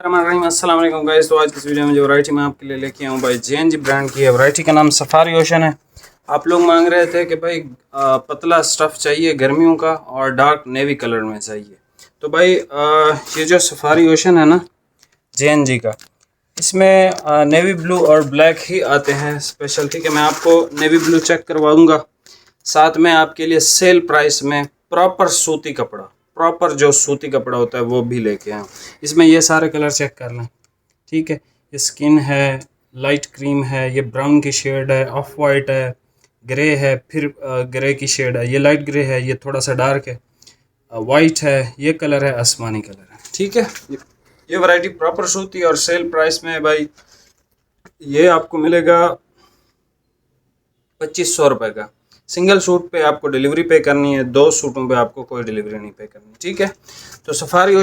अस्सलाम वालेकुम गाइस। तो आज की इस वीडियो में जो वैरायटी मैं आपके लिए लेके आया हूँ भाई जेएनजी ब्रांड की है। वैरायटी का नाम सफारी ओशन है। आप लोग मांग रहे थे कि भाई पतला स्टफ़ चाहिए गर्मियों का और डार्क नेवी कलर में चाहिए। तो भाई ये जो सफारी ओशन है ना जेएनजी का, इसमें नेवी ब्लू और ब्लैक ही आते हैं स्पेशल। ठीक है, मैं आपको नेवी ब्लू चेक करवाऊँगा, साथ में आपके लिए सेल प्राइस में प्रॉपर सूती कपड़ा, प्रॉपर जो सूती कपड़ा होता है वो भी लेके आया हूँ। इसमें ये सारे कलर चेक कर लें। ठीक है, ये स्किन है, लाइट क्रीम है, ये ब्राउन की शेड है, ऑफ वाइट है, ग्रे है, फिर ग्रे की शेड है, ये लाइट ग्रे है, ये थोड़ा सा डार्क है, वाइट है, ये कलर है, आसमानी कलर है। ठीक है, ये वैरायटी प्रॉपर सूती और सेल प्राइस में है भाई। ये आपको मिलेगा 2500 रुपये का। सिंगल सूट पे आपको डिलीवरी पे करनी है, 2 सूटों पे आपको कोई डिलीवरी नहीं पे करनी। ठीक है, तो सफारी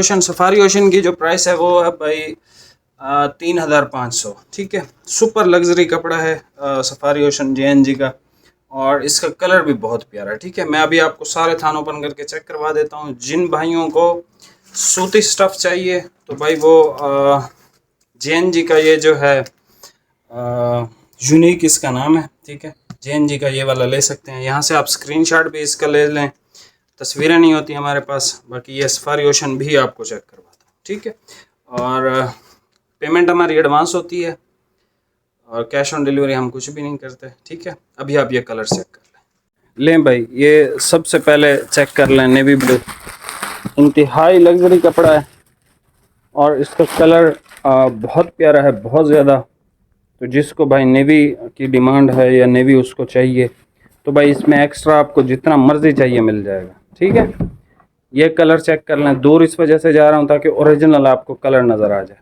ओशन की जो प्राइस है वो है भाई 3500। ठीक है, सुपर लग्जरी कपड़ा है सफारी ओशन जेएनजी का, और इसका कलर भी बहुत प्यारा है। ठीक है, मैं अभी आपको सारे थान ओपन करके चेक करवा देता हूँ। जिन भाइयों को सूती स्टफ़ चाहिए तो भाई वो जेएनजी का ये जो है यूनिक इसका नाम है। ठीक है, जेएनजी का ये वाला ले सकते हैं। यहाँ से आप स्क्रीनशॉट भी इसका ले लें, तस्वीरें नहीं होती हमारे पास। बाकी ये सफारी ओशन भी आपको चेक करवाता हूँ। ठीक है, और पेमेंट हमारी एडवांस होती है और कैश ऑन डिलीवरी हम कुछ भी नहीं करते। ठीक है, अभी आप ये कलर चेक कर लें भाई। ये सबसे पहले चेक कर लें नेवी ब्लू, इंतहाई लग्जरी कपड़ा है और इसका कलर बहुत प्यारा है, बहुत ज़्यादा। तो जिसको भाई नेवी की डिमांड है या नेवी उसको चाहिए तो भाई इसमें एक्स्ट्रा आपको जितना मर्ज़ी चाहिए मिल जाएगा। ठीक है, ये कलर चेक कर लें। दूर इस वजह से जा रहा हूँ ताकि ओरिजिनल आपको कलर नज़र आ जाए।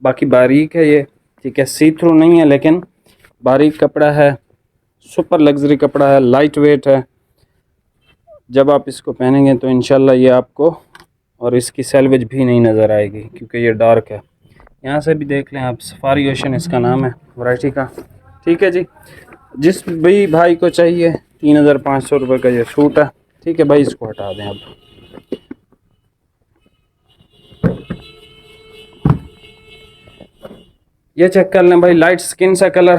बाकी बारीक है ये, ठीक है, सी थ्रू नहीं है लेकिन बारीक कपड़ा है, सुपर लग्जरी कपड़ा है, लाइट वेट है। जब आप इसको पहनेंगे तो इंशाल्लाह ये आपको और इसकी सैलवेज भी नहीं नज़र आएगी क्योंकि ये डार्क है। यहाँ से भी देख लें आप, सफारी ओशन इसका नाम है वैरायटी का। ठीक है जी, जिस भी भाई को चाहिए 3500 रुपये का ये सूट है। ठीक है भाई, इसको हटा दें अब। ये चेक कर लें भाई, लाइट स्किन सा कलर,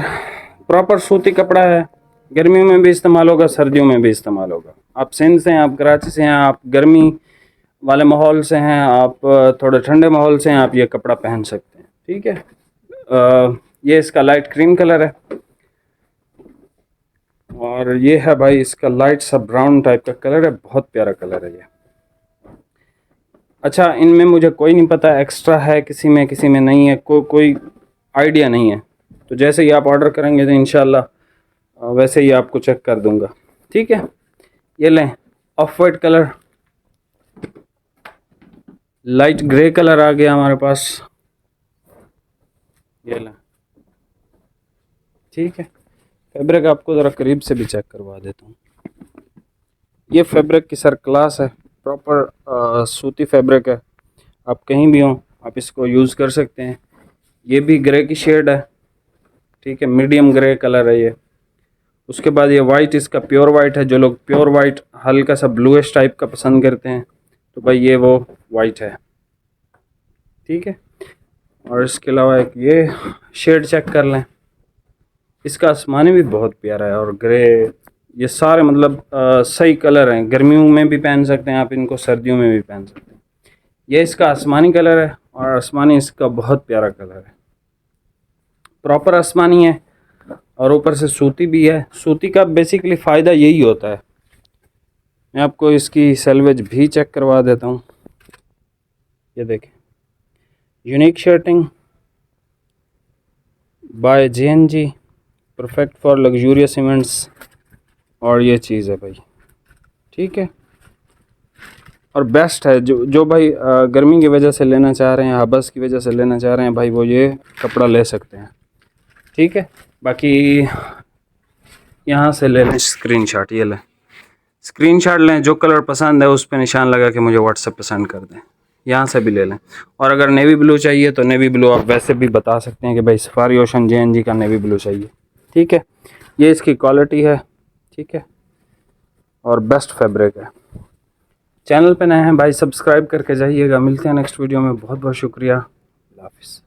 प्रॉपर सूती कपड़ा है। गर्मियों में भी इस्तेमाल होगा, सर्दियों में भी इस्तेमाल होगा। आप सिंध से हैं, आप कराची से हैं, आप गर्मी वाले माहौल से हैं, आप थोड़े ठंडे माहौल से हैं, आप ये कपड़ा पहन सकते हैं। ठीक है, ये इसका लाइट क्रीम कलर है और ये है भाई इसका लाइट सा ब्राउन टाइप का कलर है, बहुत प्यारा कलर है ये। अच्छा, इनमें मुझे कोई नहीं पता एक्स्ट्रा है किसी में नहीं है, कोई आइडिया नहीं है। तो जैसे ही आप ऑर्डर करेंगे तो इंशाल्लाह वैसे ही आपको चेक कर दूंगा। ठीक है, ये लें, off white colour, light grey colour आ गया हमारे पास, ये लें। ठीक है, फैब्रिक आपको ज़रा करीब से भी चेक करवा देता हूँ। ये फैब्रिक की सर क्लास है, प्रॉपर सूती फैब्रिक है। आप कहीं भी हों आप इसको यूज़ कर सकते हैं। ये भी ग्रे की शेड है, ठीक है, मीडियम ग्रे कलर है ये। उसके बाद ये वाइट, इसका प्योर वाइट है। जो लोग प्योर वाइट हल्का सा ब्लूइश टाइप का पसंद करते हैं तो भाई ये वो वाइट है। ठीक है, और इसके अलावा एक ये शेड चेक कर लें, इसका आसमानी भी बहुत प्यारा है, और ग्रे, ये सारे मतलब सही कलर हैं। गर्मियों में भी पहन सकते हैं आप इनको, सर्दियों में भी पहन सकते हैं। ये इसका आसमानी कलर है और आसमानी इसका बहुत प्यारा कलर है, प्रॉपर आसमानी है और ऊपर से सूती भी है। सूती का बेसिकली फ़ायदा यही होता है। मैं आपको इसकी सेल्वेज भी चेक करवा देता हूँ। ये देखें, unique shirting by JNG, perfect for luxurious events, और ये चीज़ है भाई। ठीक है, और बेस्ट है जो भाई गर्मी की वजह से लेना चाह रहे हैं, हबस की वजह से लेना चाह रहे हैं भाई, वो ये कपड़ा ले सकते हैं। ठीक है, बाकी यहाँ से ले लें स्क्रीनशॉट, ये लें स्क्रीनशॉट लें, जो कलर पसंद है उस पर निशान लगा के मुझे व्हाट्सएप पे सेंड कर दें। यहाँ से भी ले लें। और अगर नेवी ब्लू चाहिए तो नेवी ब्लू आप वैसे भी बता सकते हैं कि भाई सफारी ओशन जेएनजी का नेवी ब्लू चाहिए। ठीक है, ये इसकी क्वालिटी है। ठीक है, और बेस्ट फैब्रिक है। चैनल पे नए हैं भाई, सब्सक्राइब करके जाइएगा। मिलते हैं नेक्स्ट वीडियो में। बहुत बहुत शुक्रिया। हाफिज़।